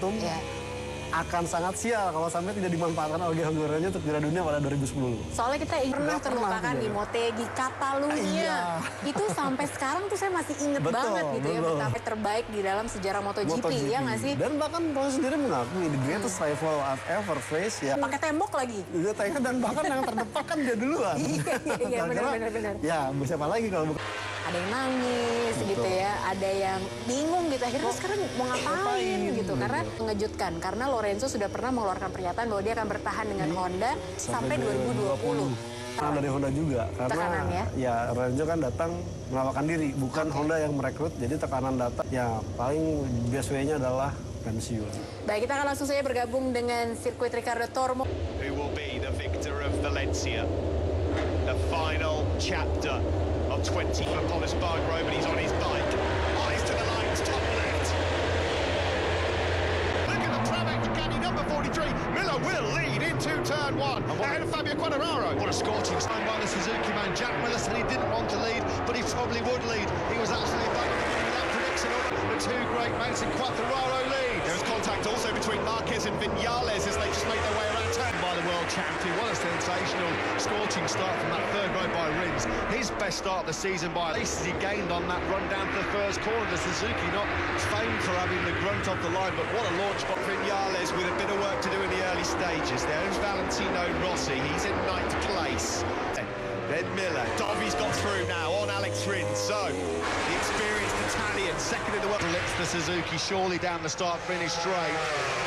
momentum akan sangat sial kalau sampai tidak dimanfaatkan oleh Hongaranya untuk juara dunia pada 2010. Soalnya kita pernah terlupakan di Motegi Catalunya. Itu sampai sekarang tuh saya masih inget banget gitu ya, betapa terbaik di dalam sejarah MotoGP, ya nggak sih? Dan bahkan Rose sendiri mengakui the greatest rival I've ever faced ya. Pakai tembok lagi. Iya, dan bahkan yang terdepan kan dia duluan. Iya, benar. Ya, siapa lagi kalau bukan. Ada yang nangis gitu ya, ada yang bingung gitu. Akhirnya sekarang mau ngapain gitu. Karena mengejutkan, karena Lorenzo sudah pernah mengeluarkan pernyataan bahwa dia akan bertahan dengan Honda sampai 2020. Karena dari Honda juga, karena tekanan, ya Lorenzo kan datang menawarkan diri, bukan Honda yang merekrut, jadi tekanan datang. Ya paling best way-nya adalah pensiun. Baik, kita akan langsung saja bergabung dengan sirkuit Rikardo Tormo. Who will be the victor of Valensia? The final chapter of 20 for Paulus Bargro, but he's on his bike. Eyes to the lines, top left. Look at the Travex caddy, number 43. Miller will lead into turn 1. Ahead of Fabio Quartararo. What a scorching sign by the Suzuki man. Jack Miller said he didn't want to lead, but he probably would lead. He was absolutely bang on the beginning of that prediction. The two great mates in Quartararo lead. There was contact also between Marquez and Vinales as they just made their way around turn by the world champion. What a sensational scorching start from that third row by Rins. His best start of the season by places he gained on that run down to the first corner. The Suzuki not famed for having the grunt off the line, but what a launch by Vinales with a bit of work to do in the early stages. There's Valentino Rossi, he's in 9th place. Then Miller, Dobby's got through now on Alex Rins, so the experienced Italian, second in the world. Lifts the Suzuki surely down the start-finish straight.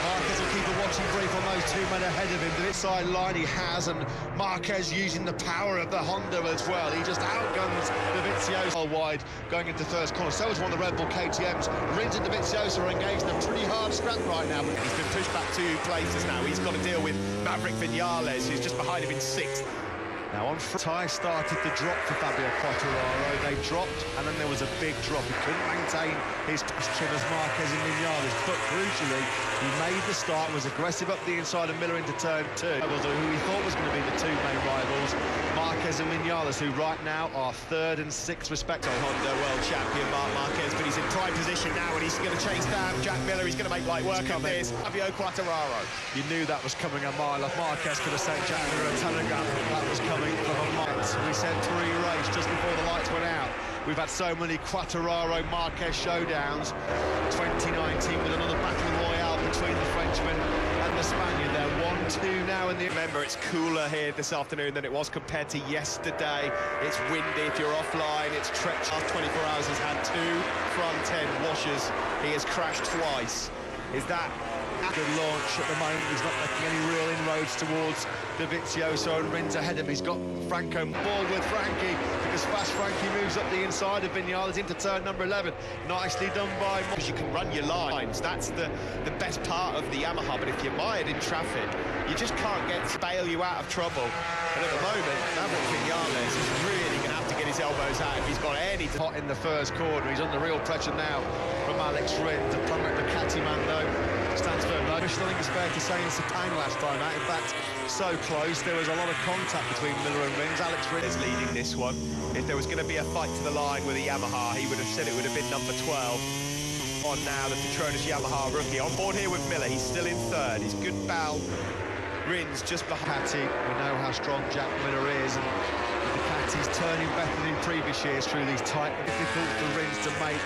Marquez will keep a watching brief on those two men ahead of him. The inside line he has, and Marquez using the power of the Honda as well. He just outguns the Vizioso wide going into first corner. So is one of the Red Bull KTMs. Rins and the Vizioso are engaged in a pretty hard scrap right now. He's been pushed back 2 places now. He's got to deal with Maverick Vinales, who's just behind him in 6th. Now on tyre started to drop for Fabio Quartararo. They dropped, and then there was a big drop. He couldn't maintain his trim as Marquez and Vinales, but crucially, he made the start, was aggressive up the inside of Miller into turn 2. Who he thought was going to be the two main rivals, Marquez and Vinales, who right now are 3rd and 6th respectively. Honda world champion Marc Marquez, but he's in prime position now, and he's going to chase down Jack Miller. He's going to make light work of this. Fabio Quartararo. You knew that was coming a mile off. Marquez could have sent Jack Miller a telegram. That was coming from a mile. We said pre-race just before the lights went out. We've had so many Quartararo-Marquez showdowns. 2019 with another battle royale between the Frenchman and the Spaniard. They're 1-2 now in the... Remember, it's cooler here this afternoon than it was compared to yesterday. It's windy if you're offline. It's treacherous. 24 hours has had 2 front-end washers. He has crashed twice. Is that... Good launch at the moment. He's not making any real inroads towards the Vizioso, and Rins ahead of him. He's got Franco ball with Frankie, because fast Frankie moves up the inside of Vinales into turn number 11. Nicely done by... Because you can run your lines. That's the best part of the Yamaha, but if you're mired in traffic, you just can't get to bail you out of trouble. And at the moment, Maverick Vinales is really going to have to get his elbows out if he's got any... Hot in the first corner. He's under real pressure now from Alex Rins. The Pramac Ducati man, though, stands firm. I think it's fair to say in Sepang last time out. In fact, so close, there was a lot of contact between Miller and Rins. Alex Rins is leading this one. If there was going to be a fight to the line with a Yamaha, he would have said it would have been number 12. On now, the Petronas Yamaha rookie. On board here with Miller, he's still in 3rd. He's good bow. Rins just behind. We know how strong Jack Miller is, and Ducati's turning better than in previous years through these tight, difficult for Rins to make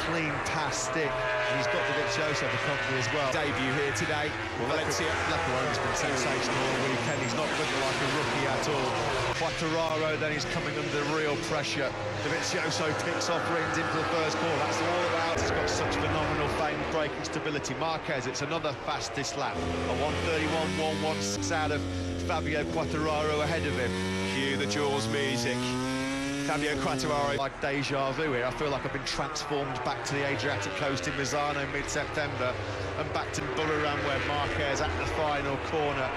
clean pass stick, and he's got the Vizioso for company as well. Debut here today. Valensia. Leclerc's been sensational all weekend. He's not looking like a rookie at all. Quartararo then is coming under real pressure. The Vizioso picks off Rins into the first corner. That's all about. He's got such phenomenal fame, braking stability. Marquez, it's another fastest lap. A 1:31.116 out of Fabio Quartararo ahead of him. Cue the Jaws music. Fabio Quartararo, like deja vu here. I feel like I've been transformed back to the Adriatic coast in Misano mid-September and back to Buriram, where Marquez at the final corner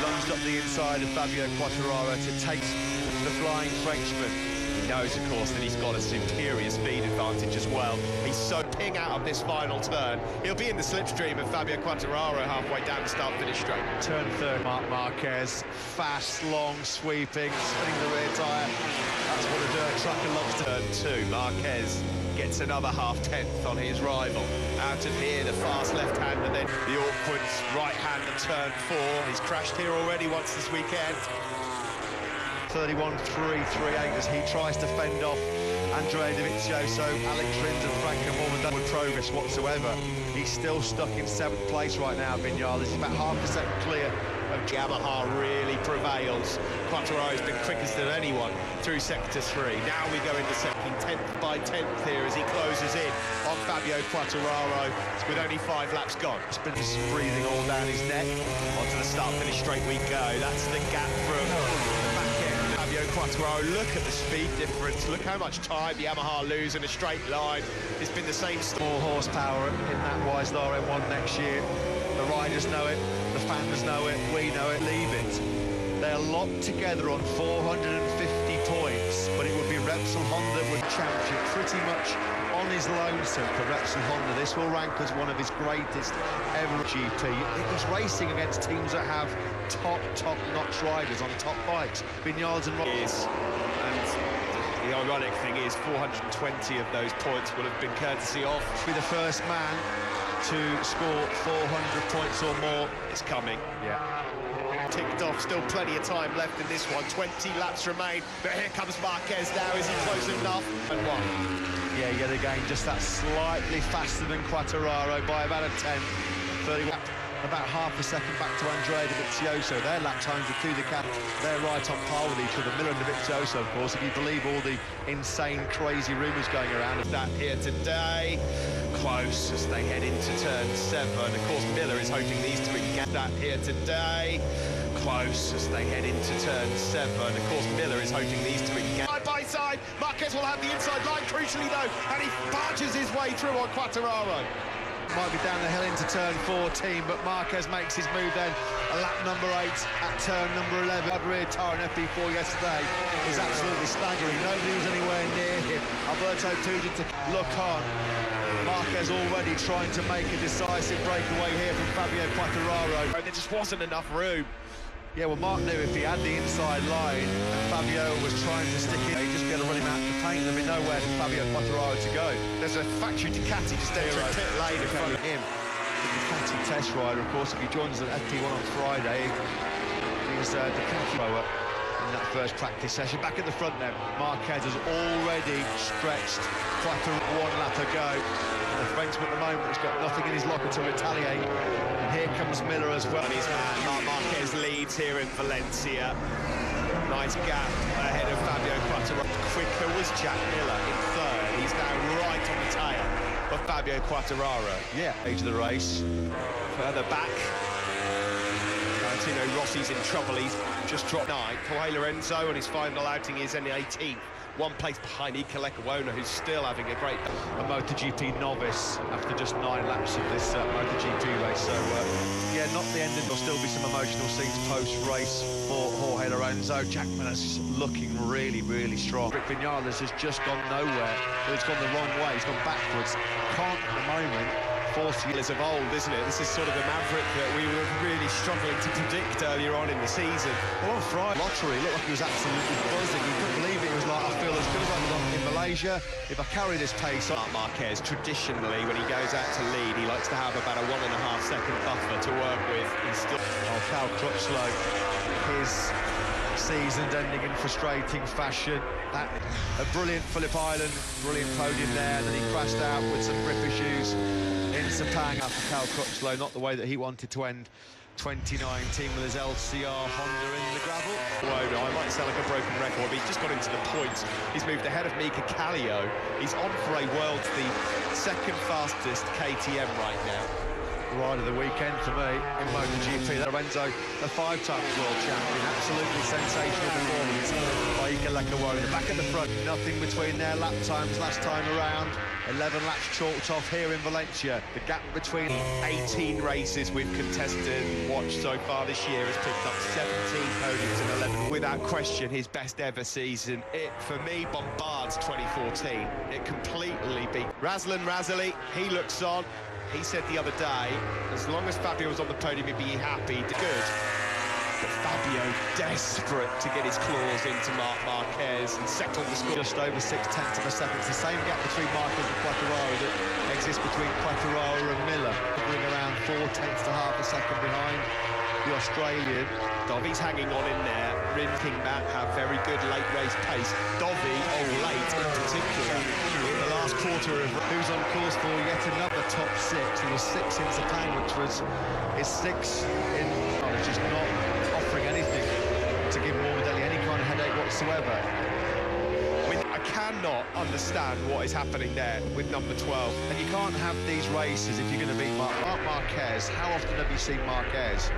lunged up the inside of Fabio Quartararo to take the flying Frenchman. He knows, of course, that he's got a superior speed advantage as well. He's so ping out of this final turn. He'll be in the slipstream of Fabio Quartararo halfway down the start-finish straight. Turn 3rd, Marquez. Fast, long, sweeping, spinning the rear tyre. That's what a dirt tracker loves to turn 2. Marquez gets another half-tenth on his rival. Out of here, the fast left-hander, then the awkward right-hander, turn 4. He's crashed here already once this weekend. 31.338 as he tries to fend off Andrea Dovizioso, Alex Rins and Franco Mormon with progress whatsoever. He's still stuck in 7th place right now, Vinales. He's about half a second clear. Yamaha really prevails. Quartararo's been quickest than anyone through sector 3. Now we go into second, 10th by 10th here as he closes in on Fabio Quartararo with only 5 laps gone. It's been just breathing all down his neck. Onto the start-finish straight we go. That's the gap from the back end. Fabio Quartararo, look at the speed difference. Look how much time Yamaha lose in a straight line. It's been the same. More horsepower in that Weislar M1 next year. The riders know it, the fans know it, we know it, leave it. They're locked together on 450 points, but it would be Repsol Honda would champion pretty much on his lonesome for Repsol Honda. This will rank as one of his greatest ever GP. He's racing against teams that have top-notch riders on top bikes. Vinales and Rece. And the ironic thing is 420 of those points will have been courtesy of. Be the first man to score 400 points or more. It's coming. Yeah. Ticked off, still plenty of time left in this one. 20 laps remain, but here comes Marquez now. Is he close enough? And 1. Yeah, yet again, just that slightly faster than Quartararo by about a 10. 31. About half a second back to Andrea Dovizioso. Their lap times are through the cap. They're right on par with each other. Miller and Dovizioso, of course, if you believe all the insane, crazy rumours going around. Of that here today. Close as they head into turn 7. Of course, Miller is hoping these two can get that here today. Close as they head into turn 7. Of course, Miller is hoping these two can get side by side. Marquez will have the inside line, crucially though, and he barges his way through on Quartararo. Might be down the hill into turn 14, but Marquez makes his move then. A lap number 8 at turn number 11. Rear tyre in FP4 yesterday is absolutely staggering. Nobody was anywhere near him. Alberto Tucci to look on. Marquez already trying to make a decisive breakaway here from Fabio Quartararo. There just wasn't enough room. Yeah, well, Mark knew if he had the inside line and Fabio was trying to stick it, he'd just be able to run him out the paint. There'd be nowhere for Fabio Quartararo to go. There's a factory Ducati just entering pit lane in front of him. The Ducati test rider, of course, if he joins us at FP1 on Friday, he's Ducati rower in that first practice session. Back at the front then, Marquez has already stretched Quartararo 1 lap ago. And the Frenchman at the moment has got nothing in his locker to retaliate. And here comes Miller as well. His man, Marquez leads here in Valencia. Nice gap ahead of Fabio Quartararo. Quicker was Jack Miller in 3rd. He's now right on the tail of Fabio Quartararo. Yeah, age of the race. Further back. Valentino Rossi's in trouble. He's just dropped 9th. Jorge Lorenzo on his final outing is in 18th. 1 place behind Iker Lecuona, who's still having a great MotoGP novice after just 9 laps of this MotoGP race. So, yeah, not the end. There'll still be some emotional scenes post-race for Jorge Lorenzo. Jack Miller's looking really, really strong. Rick Vinales has just gone nowhere. It's gone the wrong way. He's gone backwards. Can't, at the moment, force years of old, isn't it? This is sort of the maverick that we were really struggling to predict earlier on in the season. Well, on Friday, lottery looked like he was absolutely buzzing. He couldn't believe it. He was like, I feel as good as I've done in Malaysia. If I carry this pace on. Marquez, traditionally, when he goes out to lead, he likes to have about a 1.5 second buffer to work with. He's still... Oh, Cal Crutchlow, his season ending in frustrating fashion. That a brilliant Phillip Island, brilliant podium there. Then he crashed out with some grip issues in Sepang after Cal Crutchlow, not the way that he wanted to end 2019 with his LCR Honda in the gravel. Well, no, I might sound like a broken record, but he's just got into the points. He's moved ahead of Mika Kallio. He's on for a world's the 2nd fastest KTM right now. Ride of the weekend for me in MotoGP. Lorenzo, the 5-time world champion. Absolutely sensational performance by Iker Lecuona. Back at the front, nothing between their lap times last time around. 11 laps chalked off here in Valencia. The gap between 18 races we've contested and watched so far this year has picked up 17 podiums in 11. Without question, his best ever season. It, for me, bombards 2014. It completely beat Razlan Razali. He looks on. He said the other day, as long as Fabio was on the podium, he'd be happy. Good. But Fabio desperate to get his claws into Marc Marquez and settle the score. Just over 0.6 of a second. It's the same gap between Marquez and Quartararo that exists between Quartararo and Miller, hovering around 0.4 of a second behind the Australian. Dovi's hanging on in there. King Matt have very good late race pace. Dovi, late in particular, in the last quarter of who's on course for yet another top 6. He was 6 in Japan, which was his 6 in. It's just not offering anything to give Morbidelli any kind of headache whatsoever. I mean, I cannot understand what is happening there with number 12. And you can't have these races if you're going to beat Marc Marquez. How often have you seen Marquez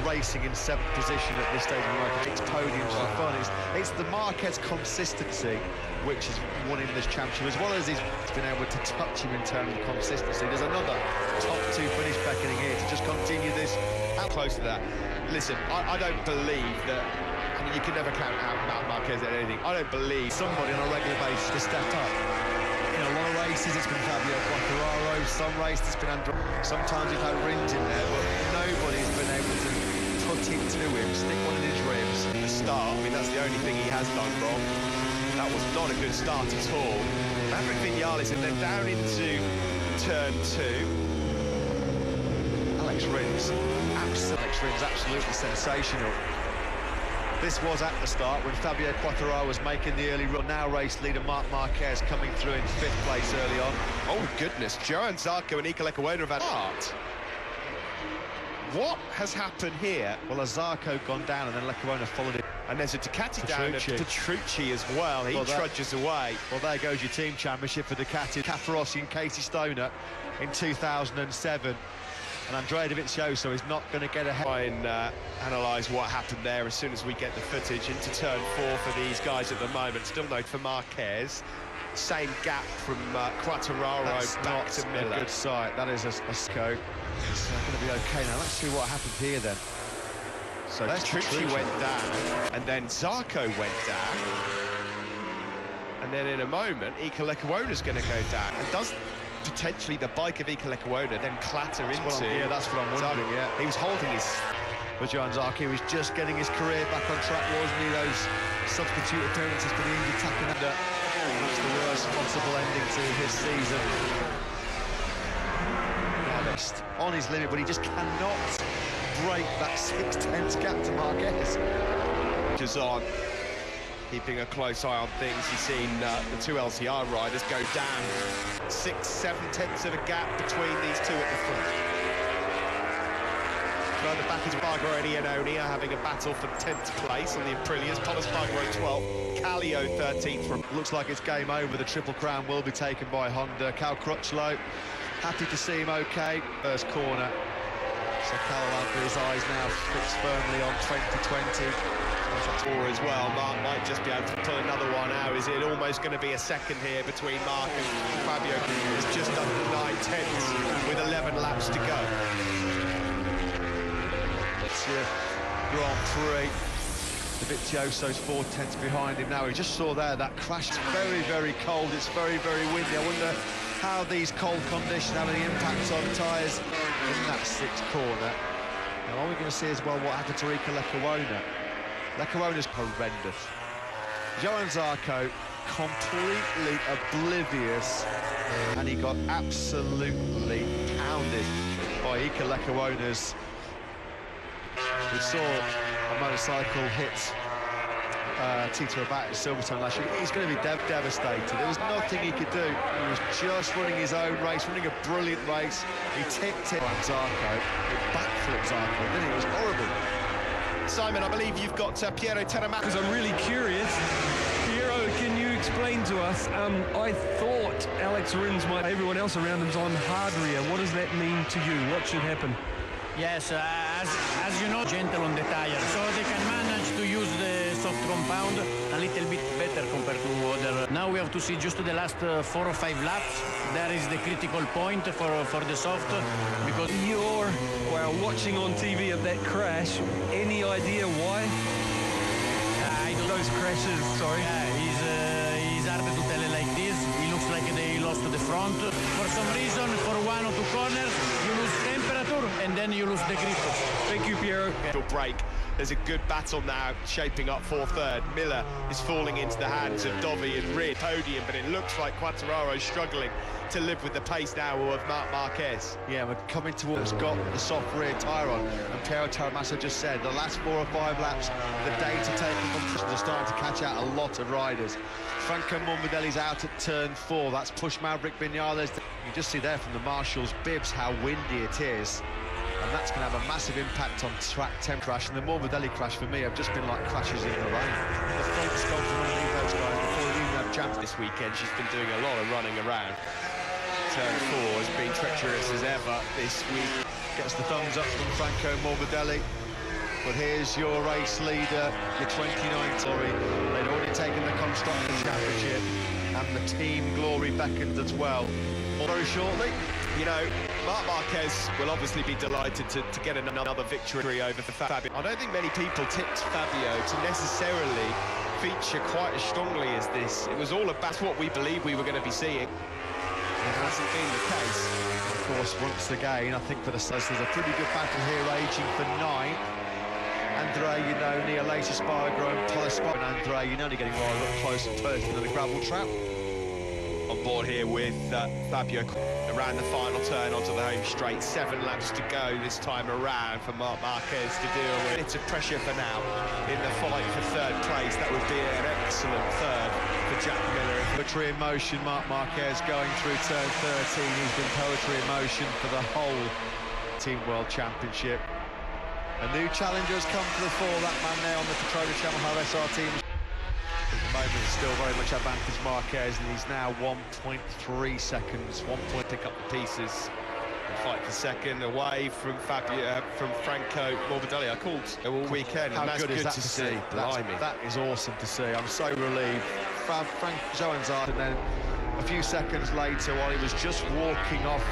racing in 7th position at this stage of the race? It's podiums for fun. It's the Marquez consistency which is winning this championship, as well as he's been able to touch him in terms of consistency. There's another top 2 finish beckoning here to just continue this. How close to that? Listen, I don't believe that. I mean, you can never count out Marquez at anything. I don't believe somebody on a regular basis to step up. In a lot of races, it's been Fabio Quartararo. Some races, it's been Andrew. Sometimes we've had Rins in there, but nobody's been able to put it to him, stick one in his ribs. The start, I mean, that's the only thing he has done wrong. That was not a good start at all. Maverick Vinales, and then down into turn 2. Alex Rins, absolutely sensational. This was at the start when Fabio Quartararo was making the early run. Now race leader Marc Marquez coming through in 5th place early on. Oh goodness, Johan Zarco and Iker Lecuona have had art. What has happened here? Well, Zarco gone down and then Lecuona followed it. And there's a Ducati down, and Petrucci as well. He trudges away. Well, there goes your team championship for Ducati. Caparossi and Casey Stoner in 2007. And Andrea Dovizioso is not going to get ahead. Try and analyse what happened there as soon as we get the footage into turn 4 for these guys at the moment. Still no for Marquez. Same gap from Quartararo back to Miller. A good sight. That is a scope. It's going to be okay now. Let's see what happened here then. So Petrucci went down, and then Zarco went down. And then in a moment, Iker Lecuona's going to go down. And does potentially the bike of Iker Lecuona then clatter into... Yeah, that's what I'm wondering, yeah. He was holding his... But Johan Zarco was just getting his career back on track, wasn't he? Those substitute appearances for the Indy tapping under. That's the worst possible ending to his season. On his limit, but he just cannot break that 0.6 gap to Marquez. Just on, keeping a close eye on things. He's seen the 2 LCR riders go down 6-7 of a gap between these two at the front. Further back is Spargaro and Iannone are having a battle for 10th place on the Aprilias. Thomas Spargaro 12th, Kallio 13th. From looks like it's game over. The Triple Crown will be taken by Honda. Cal Crutchlow, happy to see him okay. First corner. So Cal will have his eyes now fixed firmly on 2020. Or as well, Mark might just be able to pull another one out. Is it almost going to be a second here between Mark and Fabio? It's just under 9/10 with 11 laps to go. It's your Grand Prix. Dovizioso's 4/10 behind him now. We just saw there that crash. It's very, very cold. It's very, very windy. I wonder how these cold conditions have any impact on tyres in that 6th corner. Now, are we going to see as well what happened to Iker Lecuona? Lecuona's horrendous. Johan Zarco completely oblivious, and he got absolutely pounded by Iker Lecuona's. We saw a motorcycle hit Tito Rabat at Silverstone last year. He's going to be devastated. There was nothing he could do. He was just running his own race, running a brilliant race. He tipped it on Zarco. He backflipped Zarco, didn't he? It was horrible. Simon, I believe you've got Piero Terramacchi. Because I'm really curious. Piero, can you explain to us? I thought Alex Rins might... Everyone else around him's on hard rear. What does that mean to you? What should happen? Yes, as you know, gentle on the tire, so they can manage to use the soft compound a little bit better compared to other. Now we have to see just the last 4 or 5 laps. That is the critical point for the soft, because You're, well, watching on TV of that crash, any idea why? I don't. Those crashes, sorry. Yeah, he's hard to tell it like this. He looks like they lost the front. For some reason, for 1 or 2 corners, you lose temperature, and then you lose the grip. Thank you, Piero. Break. There's a good battle now shaping up for third. Miller is falling into the hands of Dovi and Reed podium, but it looks like Quartararo's struggling to live with the pace now of Marc Marquez. Yeah, we're coming towards got the soft rear tyre on, and Piero Taramasso just said the last 4 or 5 laps, the data taking competitions are starting to catch out a lot of riders. Franco Morbidelli's out at turn 4. That's pushed Maverick Vinales. You just see there from the Marshall's bibs how windy it is. And that's going to have a massive impact on track temp crash. And the Morbidelli crash for me have just been like crashes in the rain. The front sculpture underneath those guys before they even have jumped This weekend she's been doing a lot of running around. Turn 4 has been treacherous as ever this week. Gets the thumbs up from Franco Morbidelli. But here's your race leader, your 29 Tory. They'd already taken the Constructors' Championship, and the team glory beckons as well. Very shortly, You know, Marc Marquez will obviously be delighted to get another victory over Fabio. I don't think many people tipped Fabio to necessarily feature quite as strongly as this. It was all about what we believed we were going to be seeing. It hasn't been the case. of course, once again, I think for the Suns, there's a pretty good battle here raging for 9. Andrea Iannone, Alessia Spargo and Paul Espargaro. And Andrea Iannone getting more a little closer first into the gravel trap. On board here with Fabio around the final turn onto the home straight. 7 laps to go this time around for Marc Marquez to deal with. It's a pressure for now in the fight for third place. That would be an excellent third for Jack Miller. Poetry in motion, Marc Marquez going through turn 13. He's been poetry in motion for the whole Team World Championship. A new challenger has come to the fore, that man there on the Petronas Yamaha SR team. At the moment, it's still very much advantage Marquez, and he's now 1.3 seconds. 1 point Pick up the pieces and fight for second away from Franco Morbidelli. I called all weekend, How and that's good is that to to see? Blimey. That is awesome to see. I'm so relieved. Frank Johansson, and then a few seconds later, while he was just walking off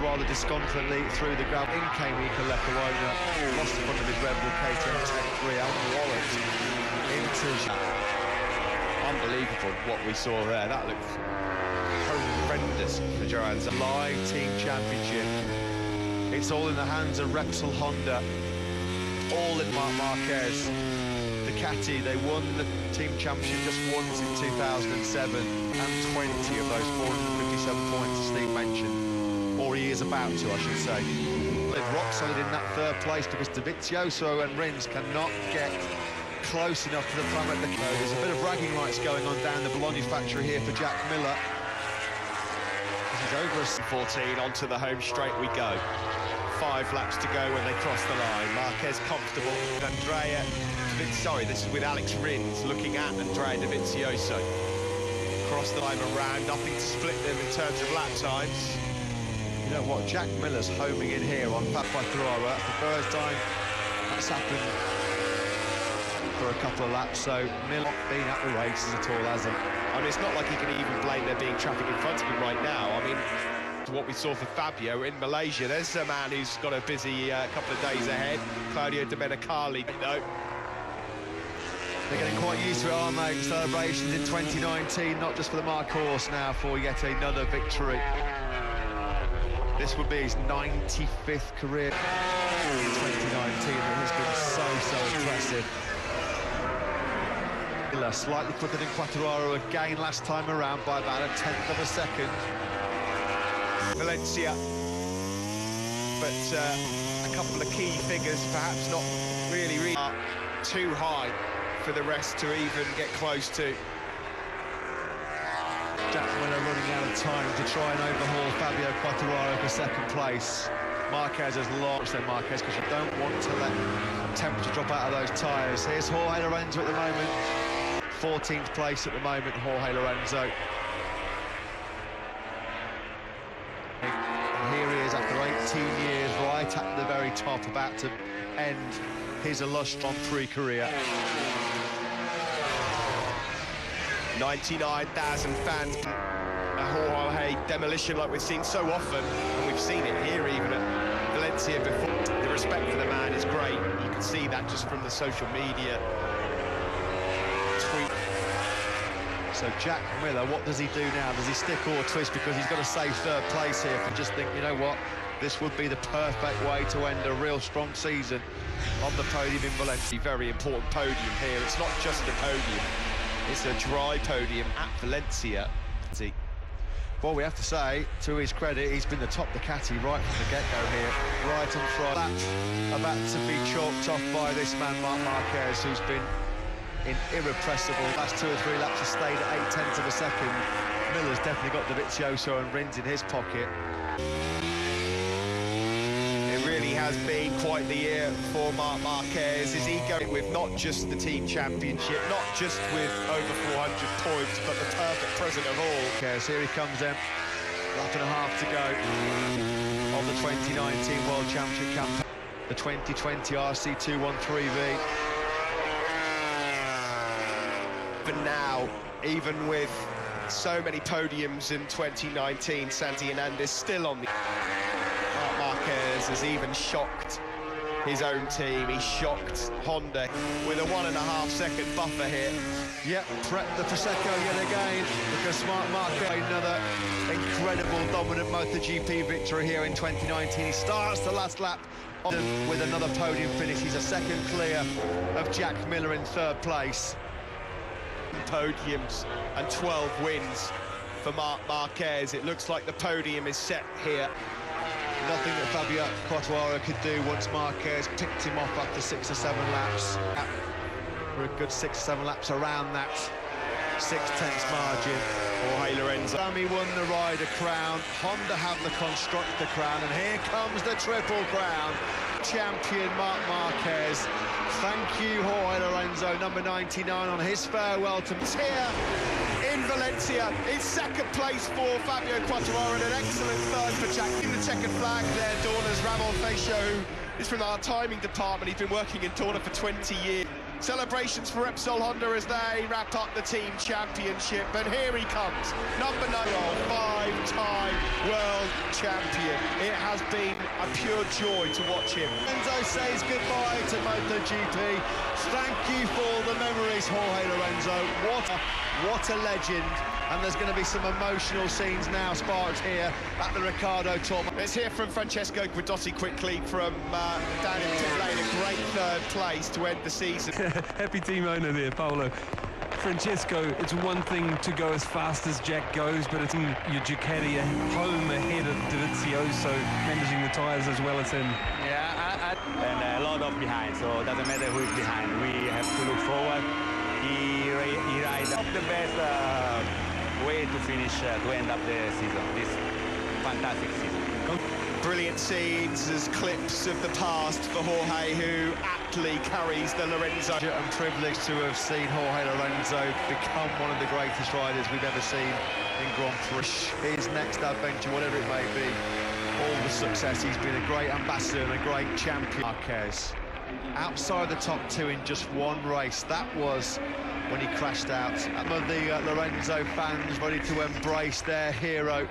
rather disconsolately through the gravel, in came Ika Lekawona, lost in front of his Red Bull KTM Tech 3 and walloped into... Unbelievable what we saw there. That looked horrendous for Johansson. Live team championship. It's all in the hands of Repsol Honda. All in Marc Marquez. Ducati, they won the team championship just once in 2007, and 20 of those 457 points as Steve mentioned. Or he is about to, I should say. They're rock solid in that third place because Dovizioso and Rins cannot get close enough to the front at the close. There's a bit of bragging rights going on down the Bologna factory here for Jack Miller. This is over 14 onto the home straight we go. 5 laps to go when they cross the line. Marquez comfortable. This is with Alex Rins looking at Andrea Dovizioso. Cross the line around, nothing to split them in terms of lap times. You know what, Jack Miller's homing in here on Quartararo. That's the first time that's happened for a couple of laps, so Miller not been at the races at all, has he? I mean, it's not like he can even blame there being traffic in front of him right now. I mean, what we saw for Fabio in Malaysia, there's a man who's got a busy couple of days ahead. Claudio Domenicali, no. They're getting quite used to it, aren't they? Celebrations in 2019, not just for the Mark Horse now for yet another victory. This would be his 95th career in 2019. It has been so impressive. Miller slightly quicker than Quartararo again last time around by about 1/10 of a second. Valensia, but a couple of key figures, perhaps not really too high for the rest to even get close to. Jack Miller running out of time to try and overhaul Fabio Quartararo for second place. Marquez has lost then Marquez because you don't want to let temperature drop out of those tyres. Here's Jorge Lorenzo at the moment. 14th place at the moment, Jorge Lorenzo. And here he is after 18 years, right at the very top, about to end his illustrious Grand Prix career. 99,000 fans. A Jorge demolition like we've seen so often, and we've seen it here even at Valencia before. The respect for the man is great. You can see that just from the social media tweet. So Jack Miller, what does he do now? Does he stick or twist because he's got to save third place here? If you just think, you know what, This would be the perfect way to end a real strong season on the podium in Valencia. Very important podium here. It's not just a podium, it's a dry podium at Valencia. Well, we have to say, to his credit, he's been the top Ducati right from the get-go here, right in front. That's about to be chalked off by this man, Marc Marquez, who's been irrepressible. Last 2 or 3 laps have stayed at 0.8 of a second. Miller's definitely got Dovizioso and Rins in his pocket. It really has been quite the year for Marc Marquez. Is he going with not just the team championship, not just with over 400 points, but the perfect present of all? Marquez, here he comes then. Lap and a half to go of the 2019 World Championship campaign. The 2020 RC213V. But now, even with so many podiums in 2019, Santi Hernandez still on the... Marc Marquez has even shocked his own team. He shocked Honda with a 1.5 second buffer here. Yep, prep the Prosecco yet again, because Marc Marquez, another incredible dominant MotoGP victory here in 2019. He starts the last lap with another podium finish. He's a second clear of Jack Miller in 3rd place. Podiums and 12 wins for Marc Marquez. It looks like the podium is set here. Nothing that Fabio Quartararo could do once Marquez picked him off after 6 or 7 laps. For a good 6 or 7 laps around that 6/10 margin. Jorge Lorenzo. Sammy won the Ryder Crown, Honda have the Constructor Crown, and here comes the Triple Crown. Champion Marc Marquez. Thank you, Jorge Lorenzo, number 99, on his farewell to Here in Valencia, it's 2nd place for Fabio Quartararo and an excellent 3rd for Jack. In the checkered flag there, Dorna's Ramon Feisho, who is from our timing department. He's been working in Dorna for 20 years. Celebrations for Repsol Honda as they wrap up the team championship. And here he comes, number 9, 5-time world champion. It has been a pure joy to watch him. Lorenzo says goodbye to MotoGP. Thank you for the memories, Jorge Lorenzo. What a legend. And there's going to be some emotional scenes now, sparked here at the Rikardo Tormo. Let's hear from Francesco Guidotti quickly from down in pit lane. A great 3rd place to end the season. Happy team owner there, Paolo. Francesco, it's one thing to go as fast as Jack goes, but it's your Ducati home ahead of Dovizioso, managing the tyres as well as him. Yeah, and a lot of behind, so it doesn't matter who is behind. We have to look forward. He rides the best way to finish, to end up the season, this fantastic season. Brilliant scenes as clips of the past for Jorge, who aptly carries the Lorenzo. I'm privileged to have seen Jorge Lorenzo become one of the greatest riders we've ever seen in Grand Prix. His next adventure, whatever it may be, all the success. He's been a great ambassador and a great champion. Marquez, outside the top 2 in just 1 race. That was when he crashed out. Some of the Lorenzo fans ready to embrace their hero.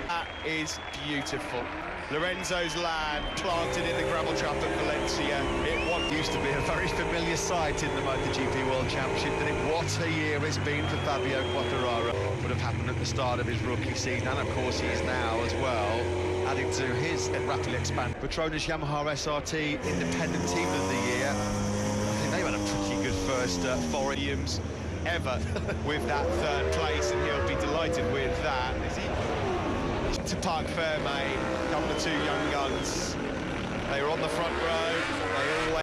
That is beautiful. Lorenzo's land planted in the gravel trap at Valencia. It once used to be a very familiar sight in the MotoGP World Championship. What a year it's been for Fabio Quartararo. Would have happened at the start of his rookie season, and of course he is now as well, adding to his rapidly expanded Petronas Yamaha SRT Independent Team of the Year. I think they've had a pretty good first Podiums ever with that 3rd place, and he'll be delighted with that. Is he? To Park Fairmain, couple of 2 young guns. They were on the front row. They all